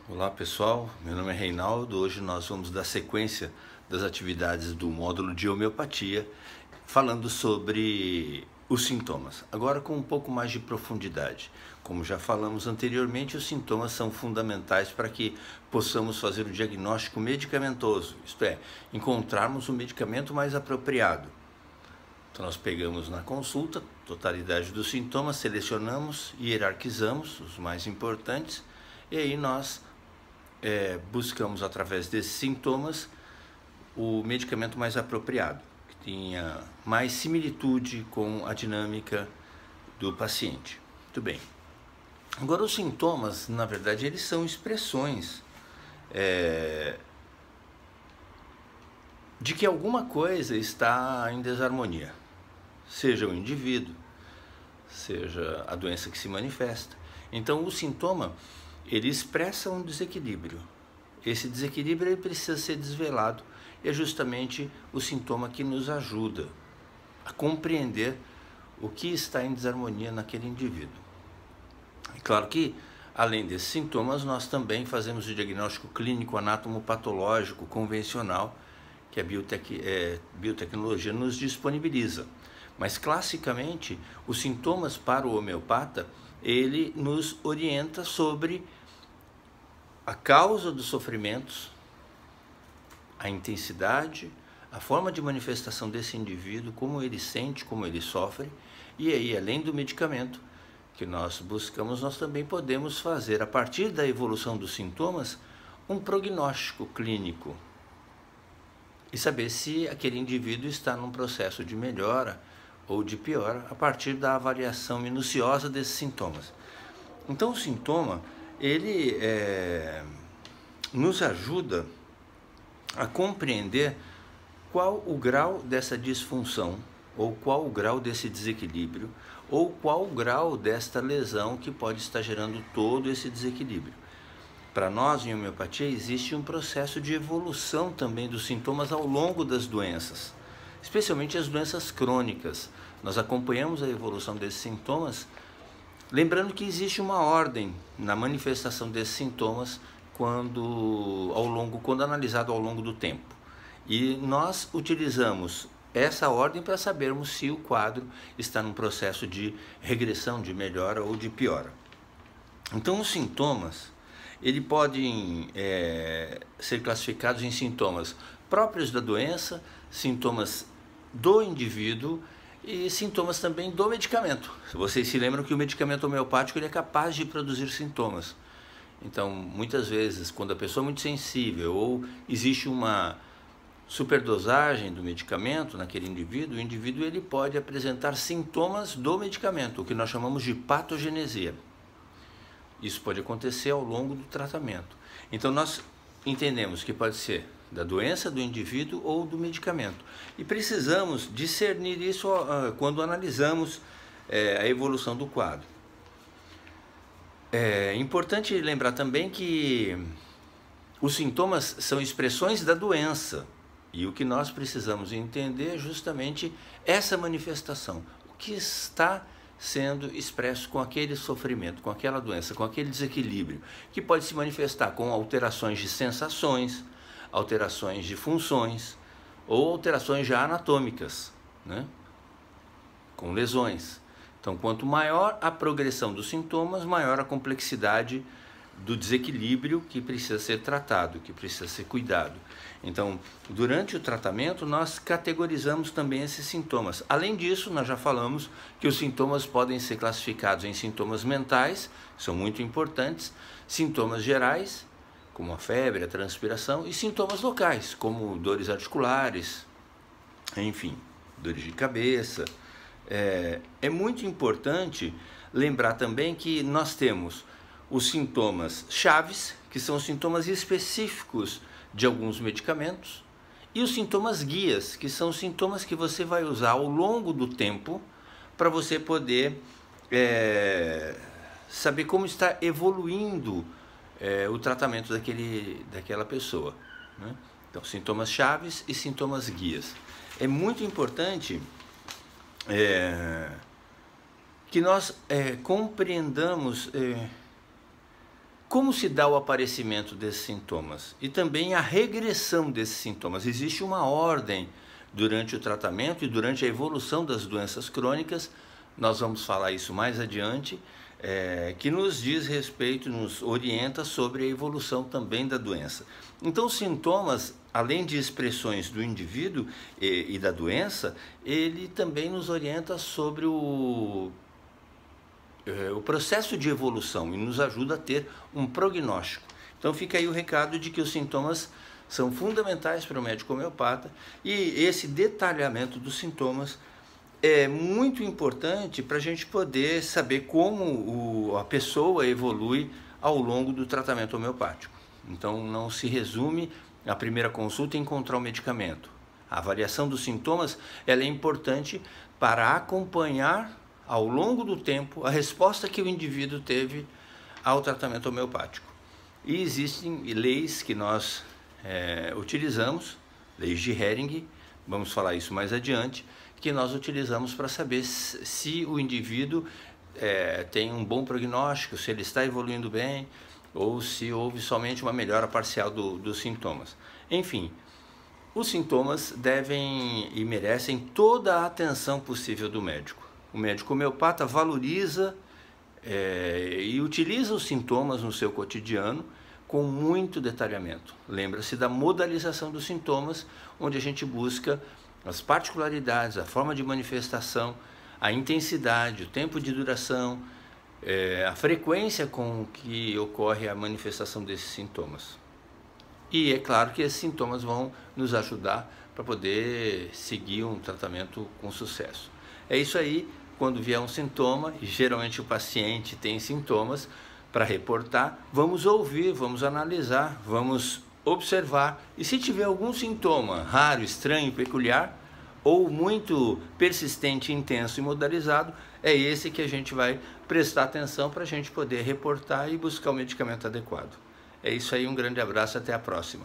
Olá pessoal, meu nome é Reinaldo. Hoje nós vamos dar sequência das atividades do módulo de homeopatia, falando sobre os sintomas, agora com um pouco mais de profundidade. Como já falamos anteriormente, os sintomas são fundamentais para que possamos fazer o diagnóstico medicamentoso, isto é, encontrarmos o medicamento mais apropriado. Então nós pegamos na consulta a totalidade dos sintomas, selecionamos e hierarquizamos os mais importantes, e aí nós buscamos através desses sintomas o medicamento mais apropriado, que tenha mais similitude com a dinâmica do paciente. Muito bem. Agora, os sintomas, na verdade, eles são expressões de que alguma coisa está em desarmonia, seja o indivíduo, seja a doença que se manifesta. Então, o sintoma, ele expressa um desequilíbrio. Esse desequilíbrio ele precisa ser desvelado, e é justamente o sintoma que nos ajuda a compreender o que está em desarmonia naquele indivíduo. É claro que, além desses sintomas, nós também fazemos o diagnóstico clínico anatomopatológico convencional, que a biotecnologia nos disponibiliza. Mas, classicamente, os sintomas para o homeopata, ele nos orienta sobre a causa dos sofrimentos, a intensidade, a forma de manifestação desse indivíduo, como ele sente, como ele sofre, e aí, além do medicamento que nós buscamos, nós também podemos fazer, a partir da evolução dos sintomas, um prognóstico clínico e saber se aquele indivíduo está num processo de melhora ou de piora a partir da avaliação minuciosa desses sintomas. Então, o sintoma, ele nos ajuda a compreender qual o grau dessa disfunção, ou qual o grau desse desequilíbrio, ou qual o grau desta lesão que pode estar gerando todo esse desequilíbrio. Para nós, em homeopatia, existe um processo de evolução também dos sintomas ao longo das doenças, especialmente as doenças crônicas. Nós acompanhamos a evolução desses sintomas, lembrando que existe uma ordem na manifestação desses sintomas quando analisado ao longo do tempo. E nós utilizamos essa ordem para sabermos se o quadro está num processo de regressão, de melhora ou de piora. Então, os sintomas, eles podem ser classificados em sintomas próprios da doença, sintomas do indivíduo e sintomas também do medicamento. Vocês se lembram que o medicamento homeopático ele é capaz de produzir sintomas. Então, muitas vezes, quando a pessoa é muito sensível ou existe uma superdosagem do medicamento naquele indivíduo, o indivíduo ele pode apresentar sintomas do medicamento, o que nós chamamos de patogenesia. Isso pode acontecer ao longo do tratamento. Então, nós entendemos que pode ser da doença do indivíduo ou do medicamento. E precisamos discernir isso quando analisamos a evolução do quadro. É importante lembrar também que os sintomas são expressões da doença. E o que nós precisamos entender é justamente essa manifestação. O que está sendo expresso com aquele sofrimento, com aquela doença, com aquele desequilíbrio, que pode se manifestar com alterações de sensações, alterações de funções ou alterações já anatômicas, né? Com lesões. Então, quanto maior a progressão dos sintomas, maior a complexidade do desequilíbrio que precisa ser tratado, que precisa ser cuidado. Então, durante o tratamento, nós categorizamos também esses sintomas. Além disso, nós já falamos que os sintomas podem ser classificados em sintomas mentais, que são muito importantes, sintomas gerais, como a febre, a transpiração, e sintomas locais, como dores articulares, enfim, dores de cabeça. É muito importante lembrar também que nós temos os sintomas chaves, que são os sintomas específicos de alguns medicamentos, e os sintomas guias, que são os sintomas que você vai usar ao longo do tempo para você poder saber como está evoluindo o tratamento daquela pessoa, né? Então, sintomas chaves e sintomas guias. É muito importante que nós compreendamos como se dá o aparecimento desses sintomas e também a regressão desses sintomas. Existe uma ordem durante o tratamento e durante a evolução das doenças crônicas, nós vamos falar isso mais adiante, que nos diz respeito, nos orienta sobre a evolução também da doença. Então, os sintomas, além de expressões do indivíduo e da doença, ele também nos orienta sobre o processo de evolução e nos ajuda a ter um prognóstico. Então fica aí o recado de que os sintomas são fundamentais para o médico homeopata e esse detalhamento dos sintomas é muito importante para a gente poder saber como a pessoa evolui ao longo do tratamento homeopático. Então não se resume a primeira consulta em encontrar o medicamento. A avaliação dos sintomas ela é importante para acompanhar ao longo do tempo a resposta que o indivíduo teve ao tratamento homeopático. E existem leis que nós utilizamos, leis de Hering, vamos falar isso mais adiante, que nós utilizamos para saber se o indivíduo tem um bom prognóstico, se ele está evoluindo bem ou se houve somente uma melhora parcial dos sintomas. Enfim, os sintomas devem e merecem toda a atenção possível do médico. O médico homeopata valoriza e utiliza os sintomas no seu cotidiano com muito detalhamento. Lembra-se da modalização dos sintomas, onde a gente busca as particularidades, a forma de manifestação, a intensidade, o tempo de duração, a frequência com que ocorre a manifestação desses sintomas. E é claro que esses sintomas vão nos ajudar para poder seguir um tratamento com sucesso. É isso aí. Quando vier um sintoma, e geralmente o paciente tem sintomas para reportar, vamos ouvir, vamos analisar, vamos observar. E se tiver algum sintoma raro, estranho, peculiar, ou muito persistente, intenso e modalizado, é esse que a gente vai prestar atenção para a gente poder reportar e buscar o medicamento adequado. É isso aí, um grande abraço, até a próxima.